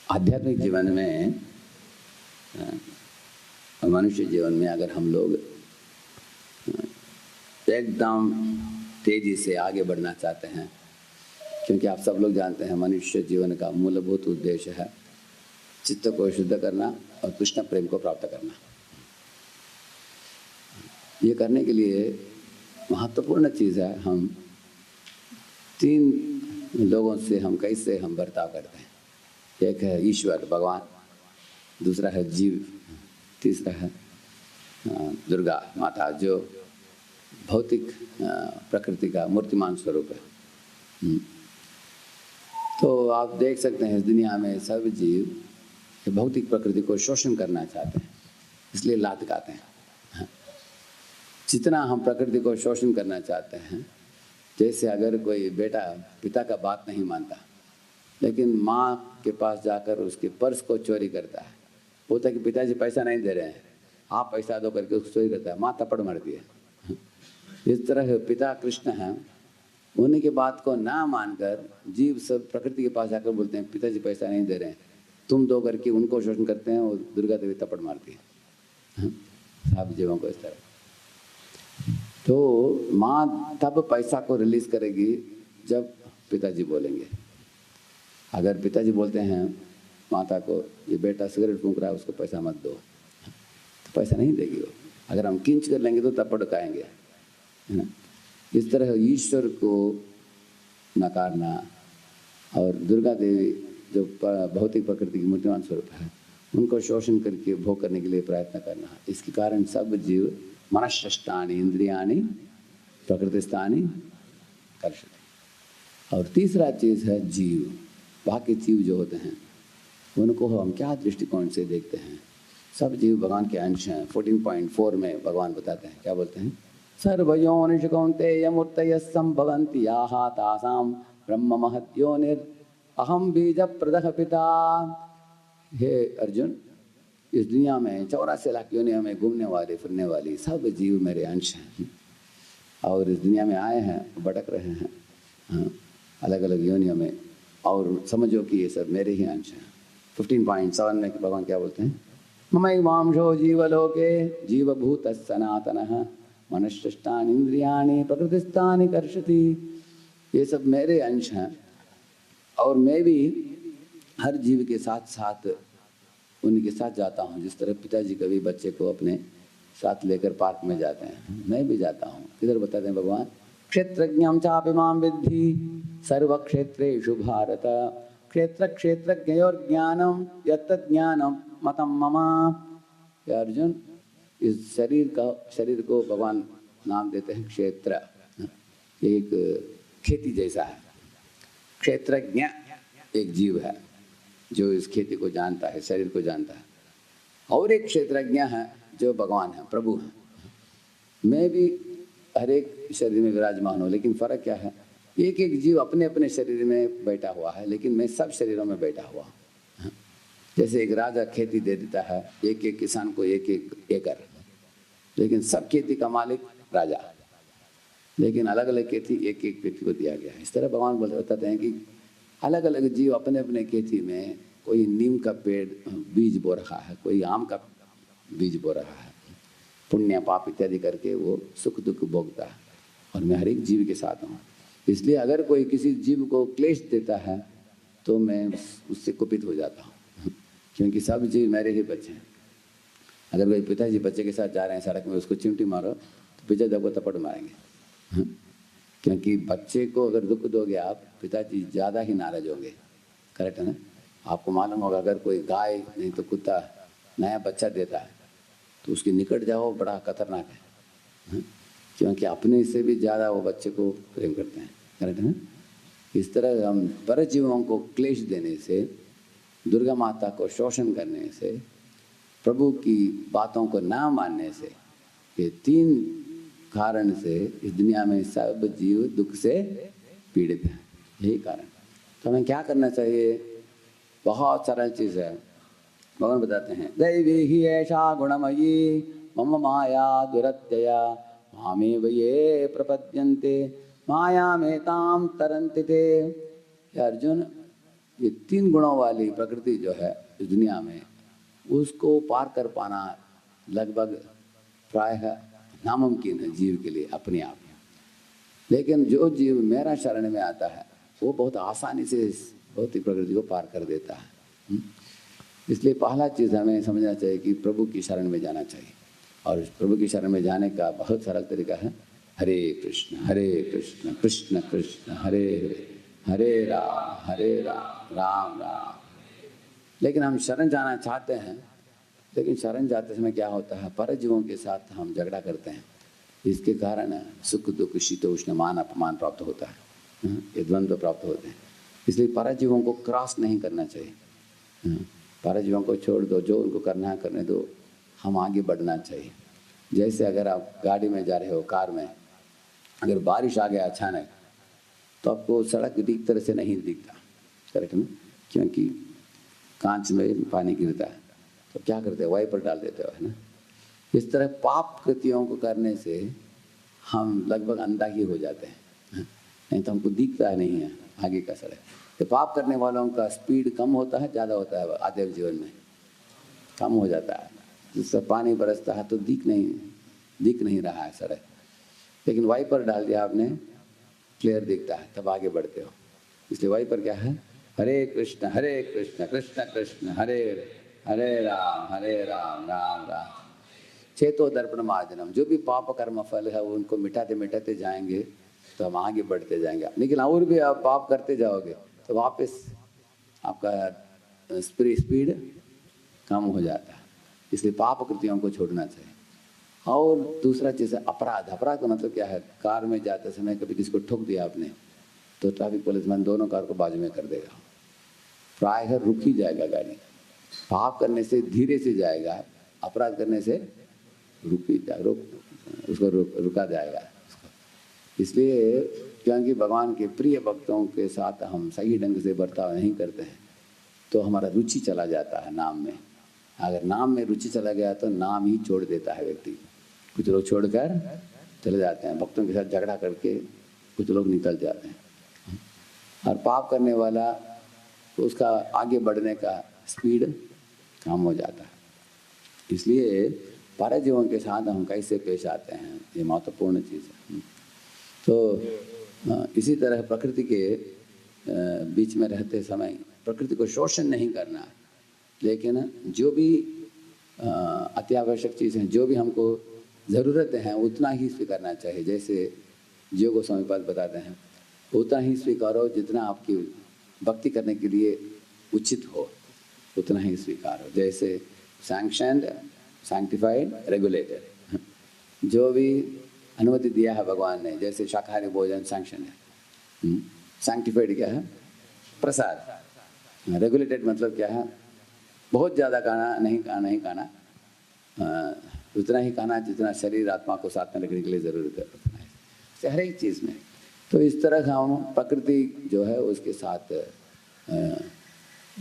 आध्यात्मिक जीवन में, मनुष्य जीवन में अगर हम लोग एकदम तेजी से आगे बढ़ना चाहते हैं, क्योंकि आप सब लोग जानते हैं मनुष्य जीवन का मूलभूत उद्देश्य है चित्त को शुद्ध करना और कृष्ण प्रेम को प्राप्त करना। ये करने के लिए महत्वपूर्ण चीज़ है, हम तीन लोगों से हम कैसे हम बर्ताव करते हैं। एक है ईश्वर भगवान, दूसरा है जीव, तीसरा है दुर्गा माता जो भौतिक प्रकृति का मूर्तिमान स्वरूप है। तो आप देख सकते हैं इस दुनिया में सब जीव भौतिक प्रकृति को शोषण करना चाहते हैं, इसलिए लात खाते हैं। जितना हम प्रकृति को शोषण करना चाहते हैं, जैसे अगर कोई बेटा पिता का बात नहीं मानता लेकिन माँ के पास जाकर उसके पर्स को चोरी करता है, बोलता है कि पिताजी पैसा नहीं दे रहे हैं, आप पैसा दो करके उसको चोरी करता है, माँ थप्पड़ मारती है। इस तरह पिता कृष्ण हैं, उन्हीं की बात को ना मानकर जीव सब प्रकृति के पास जाकर बोलते हैं पिताजी पैसा नहीं दे रहे हैं, तुम दो करके उनको शोषण करते हैं और दुर्गा देवी थप्पड़ मारती है सब जीवों को इस तरह। तो माँ तब पैसा को रिलीज करेगी जब पिताजी बोलेंगे। अगर पिताजी बोलते हैं माता को ये बेटा सिगरेट फूंक रहा है उसको पैसा मत दो, तो पैसा नहीं देगी वो। अगर हम किंच कर लेंगे तो थप्पड़ खाएंगे, है ना। इस तरह ईश्वर को नकारना और दुर्गा देवी जो भौतिक प्रकृति की मूर्तिमान स्वरूप है उनको शोषण करके भोग करने के लिए प्रयत्न करना, इसके कारण सब जीव मनश्चेष्टानि इंद्रियाणि प्रकृतिस्थानि कर्षति। और तीसरा चीज़ है जीव, बाकी जीव जो होते हैं उनको हम क्या दृष्टिकोण से देखते हैं। सब जीव भगवान के अंश हैं। 14.4 में भगवान बताते हैं, क्या बोलते हैं, सर्वयोनिषु कौन्तेय मूर्तयः सम्भवन्ति याः तासां ब्रह्म महद्योनिर् अहम बीज प्रदः पिता। हे अर्जुन, इस दुनिया में 84 लाख योनियों में घूमने वाले फिरने वाली सब जीव मेरे अंश हैं और इस दुनिया में आए हैं, भटक रहे हैं अलग अलग योनियों में, और समझो कि ये सब मेरे ही अंश हैं। 15.7 में भगवान क्या बोलते हैं, ममैवांशो जीवलोके जीवभूतः सनातनः मनश्चेष्टानि इंद्रियाणि प्रकृतिस्थानि कर्षति। ये सब मेरे अंश हैं और मैं भी हर जीव के साथ साथ उनके साथ जाता हूँ। जिस तरह पिताजी कभी बच्चे को अपने साथ लेकर पार्क में जाते हैं, मैं भी जाता हूँ। किधर बताते हैं भगवान, क्षेत्रज्ञं चापि मां विद्धि सर्वक्षेत्रेषु भारत क्षेत्र क्षेत्रज्ञयोर्ज्ञानं यत्तज्ज्ञानं मतं मम। या अर्जुन, इस शरीर को भगवान नाम देते हैं क्षेत्र, एक खेती जैसा है। क्षेत्रज्ञ एक जीव है जो इस खेती को जानता है, शरीर को जानता है, और एक क्षेत्रज्ञ है जो भगवान है, प्रभु है। मैं भी हर एक शरीर में विराजमान हूँ, लेकिन फ़र्क क्या है, एक एक जीव अपने अपने शरीर में बैठा हुआ है, लेकिन मैं सब शरीरों में बैठा हुआ हूँ। जैसे एक राजा खेती दे देता है एक एक किसान को एक एक एकड़, लेकिन सब खेती का मालिक राजा, लेकिन अलग अलग खेती एक एक व्यक्ति को दिया गया है। इस तरह भगवान बताते हैं कि अलग अलग जीव अपने अपने खेती में, कोई नीम का पेड़ बीज बो रहा है, कोई आम का बीज बो रहा है, पुण्य पाप इत्यादि करके वो सुख दुख भोगता है, और मैं हर एक जीव के साथ हूँ। इसलिए अगर कोई किसी जीव को क्लेश देता है तो मैं उससे कुपित हो जाता हूँ, क्योंकि सब जीव मेरे ही बच्चे हैं। अगर कोई पिताजी बच्चे के साथ जा रहे हैं सड़क में, उसको चिमटी मारो तो पिताजी आपको थप्पड़ मारेंगे, क्योंकि बच्चे को अगर दुख दोगे आप, पिताजी ज़्यादा ही नाराज होंगे। करेक्ट है ना। आपको मालूम होगा अगर कोई गाय नहीं तो कुत्ता नया बच्चा देता है तो उसके निकट जाओ, बड़ा खतरनाक है, क्योंकि अपने से भी ज़्यादा वो बच्चे को प्रेम करते हैं। करेक्ट है ना। इस तरह हम पर जीवों को क्लेश देने से, दुर्गा माता को शोषण करने से, प्रभु की बातों को ना मानने से, ये तीन कारण से इस दुनिया में सब जीव दुख से पीड़ित हैं। यही कारण। तो हमें क्या करना चाहिए, बहुत सरल चीज़ है। भगवान बताते हैं, दैवी ही ऐसा गुणमयी मम माया दुरत्यया मामेव ये प्रपद्यन्ते माया में ताम तरन्ति ते। अर्जुन, ये 3 गुणों वाली प्रकृति जो है इस दुनिया में, उसको पार कर पाना लगभग प्रायः नामुमकिन है जीव के लिए अपने आप। लेकिन जो जीव मेरा शरण में आता है वो बहुत आसानी से इस भौतिक प्रकृति को पार कर देता है। इसलिए पहला चीज़ हमें समझना चाहिए कि प्रभु की शरण में जाना चाहिए, और प्रभु की शरण में जाने का बहुत सरल तरीका है, हरे कृष्ण कृष्ण कृष्ण हरे हरे, हरे राम राम। लेकिन हम शरण जाना चाहते हैं, लेकिन शरण जाते समय क्या होता है, परजीवों के साथ हम झगड़ा करते हैं, इसके कारण सुख दुख शीतोष्ण मान अपमान प्राप्त होता है, ये द्वंद्व प्राप्त होते हैं। इसलिए परजीवों को क्रॉस नहीं करना चाहिए, परजीवों को छोड़ दो, जो उनको करना है करने दो, हम आगे बढ़ना चाहिए। जैसे अगर आप गाड़ी में जा रहे हो, कार में, अगर बारिश आ गया अचानक तो आपको सड़क ठीक तरह से नहीं दिखता, करेक्ट ना, क्योंकि कांच में पानी गिरता है, तो क्या करते हैं, वाइपर डाल देते हो, है ना। इस तरह पाप कृतियों को करने से हम लगभग अंधा ही हो जाते हैं, नहीं तो हमको दिखता नहीं है आगे का सड़क। तो पाप करने वालों का स्पीड कम होता है, ज़्यादा होता है, आधे जीवन में कम हो जाता है, जिससे पानी बरसता है तो दिख नहीं रहा है सड़क। लेकिन वाइपर डाल दिया आपने, क्लियर दिखता है, तब आगे बढ़ते हो। इसलिए वाइपर क्या है, हरे कृष्ण कृष्ण कृष्ण हरे हरे राम राम राम। चेतो दर्पण मार्जनम, जो भी पाप कर्म फल है वो उनको मिटाते मिटाते जाएंगे तो हम आगे बढ़ते जाएंगे। लेकिन और भी आप पाप करते जाओगे तो वापस आपका स्पीड कम हो जाता है। इसलिए पाप कृतियों को छोड़ना चाहिए। और दूसरा चीज़ है अपराध। अपराध का मतलब क्या है, कार में जाते समय कभी किसी को ठोक दिया आपने तो ट्रैफिक पुलिसमैन दोनों कार को बाजू में कर देगा, प्रायः रुक ही जाएगा गाड़ी। पाप करने से धीरे से जाएगा, अपराध करने से रुका जाएगा। इसलिए क्योंकि भगवान के प्रिय भक्तों के साथ हम सही ढंग से बर्ताव नहीं करते हैं तो हमारा रुचि चला जाता है नाम में। अगर नाम में रुचि चला गया तो नाम ही छोड़ देता है व्यक्ति। कुछ लोग छोड़कर चले जाते हैं, भक्तों के साथ झगड़ा करके कुछ लोग निकल जाते हैं। और पाप करने वाला तो उसका आगे बढ़ने का स्पीड कम हो जाता है। इसलिए परजीवों के साथ हम कैसे पेश आते हैं, ये महत्वपूर्ण चीज़ है। तो इसी तरह प्रकृति के बीच में रहते समय प्रकृति को शोषण नहीं करना, लेकिन जो भी अत्यावश्यक चीज़ें, जो भी हमको ज़रूरतें हैं उतना ही स्वीकारना चाहिए। जैसे जो गोस्वामी पाद बताते हैं, उतना ही स्वीकारो जितना आपकी भक्ति करने के लिए उचित हो, उतना ही स्वीकारो। जैसे सैंक्शनड, सैंक्टिफाइड, रेगुलेटेड, जो भी अनुमति दिया है भगवान ने, जैसे शाकाहारी भोजन सैंक्शन है। सैंक्टिफाइड क्या है, प्रसाद। रेगुलेटेड मतलब क्या है, बहुत ज़्यादा खाना नहीं खाना, उतना ही खाना जितना शरीर आत्मा को साथ में रखने के लिए ज़रूरत है, उतना है हर एक चीज़ में। तो इस तरह हम प्रकृति जो है उसके साथ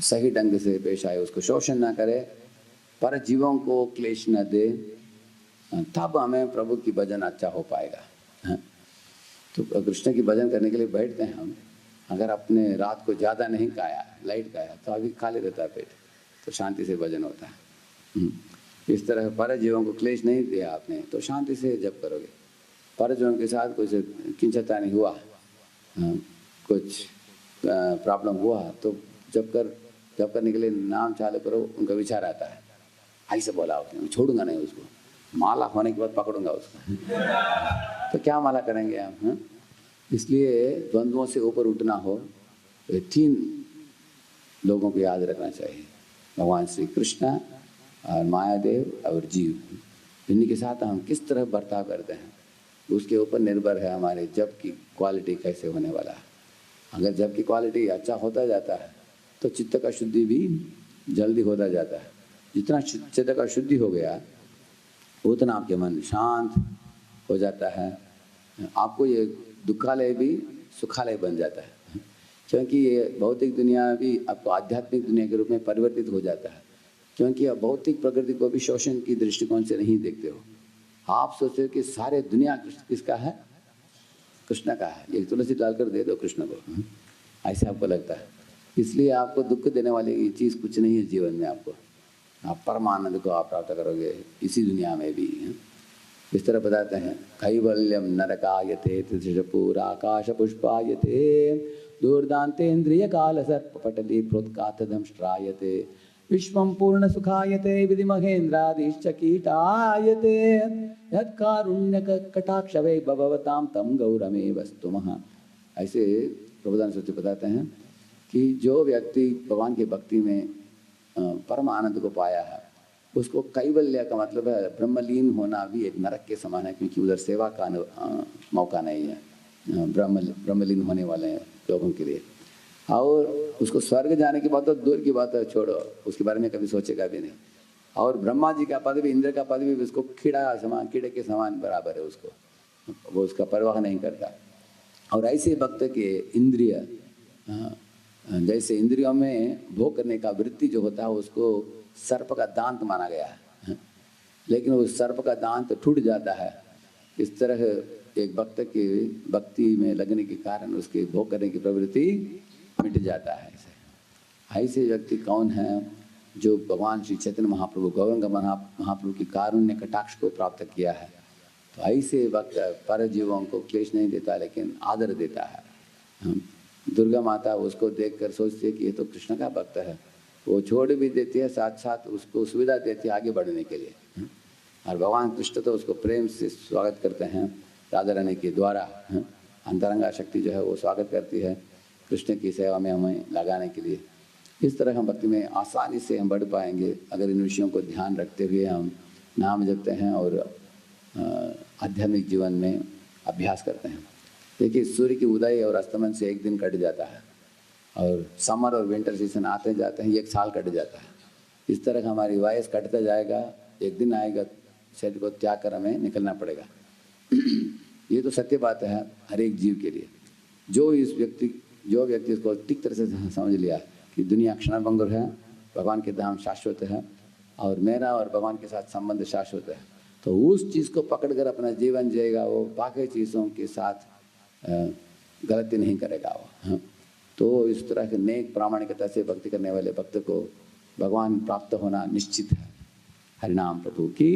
सही ढंग से पेश आए, उसको शोषण ना करे, पर जीवों को क्लेश न दे, तब हमें प्रभु की भजन अच्छा हो पाएगा। तो कृष्ण की भजन करने के लिए बैठते हैं हम, अगर अपने रात को ज़्यादा नहीं खाया, लाइट खाया, तो अभी खाली रहता है पेट, तो शांति से भजन होता है। इस तरह पर जीवों को क्लेश नहीं दिया आपने तो शांति से जप करोगे। पर जीवों के साथ कुछ किंचता नहीं हुआ, कुछ प्रॉब्लम हुआ, तो जप करने के लिए नाम चालू करो, उनका विचार आता है, ऐसे बोला उसने, मैं छोड़ूंगा नहीं उसको, माला होने के बाद पकड़ूंगा उसको। तो क्या माला करेंगे हम? इसलिए द्वंद्वों से ऊपर उठना हो तो 3 लोगों को याद रखना चाहिए, भगवान श्री कृष्ण और मायादेव और जीव। इन्हीं के साथ हम किस तरह बर्ताव करते हैं उसके ऊपर निर्भर है हमारे जप की क्वालिटी कैसे होने वाला है। अगर जप की क्वालिटी अच्छा होता जाता है तो चित्त का शुद्धि भी जल्दी होता जाता है। जितना चित्त का शुद्धि हो गया उतना आपके मन शांत हो जाता है, आपको ये दुखालय भी सुखालय बन जाता है, क्योंकि ये भौतिक दुनिया भी आपको आध्यात्मिक दुनिया के रूप में परिवर्तित हो जाता है। क्योंकि आप भौतिक प्रकृति को भी शोषण की दृष्टिकोण से नहीं देखते हो, आप सोचते हो कि सारे दुनिया किसका है, कृष्ण का है, ये तुलसी डालकर दे दो कृष्ण को, ऐसे आपको लगता है। इसलिए आपको दुख देने वाली चीज़ कुछ नहीं है जीवन में। आपको आप परम आनंद को आप प्राप्त करोगे इसी दुनिया में भी। इस तरह बताते हैं, कैवल्यम नरकायते त्रिशपूराकाश पुष्पायते दूरदान्तेन्द्रिय काल सर्प पटली प्रोत्कातदंष्ट्रायते विश्वं पूर्ण सुखायते विधि महेन्द्रादिश्च कीटायते यत्कारुण्यक कटाक्षवे भवतां तम गौरमे वस्तुमः। ऐसे प्रबोधन सूत्र बताते हैं कि जो व्यक्ति भगवान की भक्ति में परम आनंद को पाया है उसको कैवल्य का मतलब है ब्रह्मलीन होना भी एक नरक के समान है, क्योंकि उधर सेवा का मौका नहीं है ब्रह्मलीन होने वाले लोगों के लिए। और उसको स्वर्ग जाने की बात तो दूर की बात है, छोड़ो, उसके बारे में कभी सोचेगा भी नहीं। और ब्रह्मा जी का पद भी, इंद्र का पद भी उसको कीड़े के समान बराबर है, उसको वो उसका परवाह नहीं करता। और ऐसे भक्त के इंद्रिय, जैसे इंद्रियों में भोग करने का वृत्ति जो होता है उसको सर्प का दांत माना गया है, लेकिन उस सर्प का दांत टूट जाता है। इस तरह एक भक्त की भक्ति में लगने के कारण उसके भोग करने की प्रवृत्ति मिट जाता है। ऐसे व्यक्ति कौन है? जो भगवान श्री चैतन्य महाप्रभु गौरंग महाप्रभु की कारुण्य कटाक्ष को प्राप्त किया है। तो ऐसे वक्त पर जीवों को क्लेश नहीं देता लेकिन आदर देता है। दुर्गा माता उसको देखकर सोचती है कि ये तो कृष्ण का भक्त है, वो छोड़ भी देती है, साथ साथ उसको सुविधा देती है आगे बढ़ने के लिए। और भगवान कृष्ण तो उसको प्रेम से स्वागत करते हैं राधा रानी के द्वारा। अंतरंगा शक्ति जो है वो स्वागत करती है कृष्ण की सेवा में हमें लगाने के लिए। इस तरह हम भक्ति में आसानी से हम बढ़ पाएंगे अगर इन विषयों को ध्यान रखते हुए हम नाम जपते हैं और आध्यात्मिक जीवन में अभ्यास करते हैं। देखिए, सूर्य की उदय और अस्तमन से एक दिन कट जाता है और समर और विंटर सीजन आते जाते हैं, एक साल कट जाता है। इस तरह हमारी वयस कटता जाएगा, एक दिन आएगा शरीर को त्याग कर हमें निकलना पड़ेगा। ये तो सत्य बात है हर एक जीव के लिए। जो व्यक्ति इसको ठीक तरह से समझ लिया कि दुनिया क्षणभंगुर है, भगवान के धाम शाश्वत है और मेरा और भगवान के साथ संबंध शाश्वत है, तो उस चीज़ को पकड़कर अपना जीवन जिएगा, वो बाकी चीज़ों के साथ गलती नहीं करेगा वो। तो इस तरह के नेक प्रामाणिकता से भक्ति करने वाले भक्त को भगवान प्राप्त होना निश्चित है। हरिनाम प्रभु की।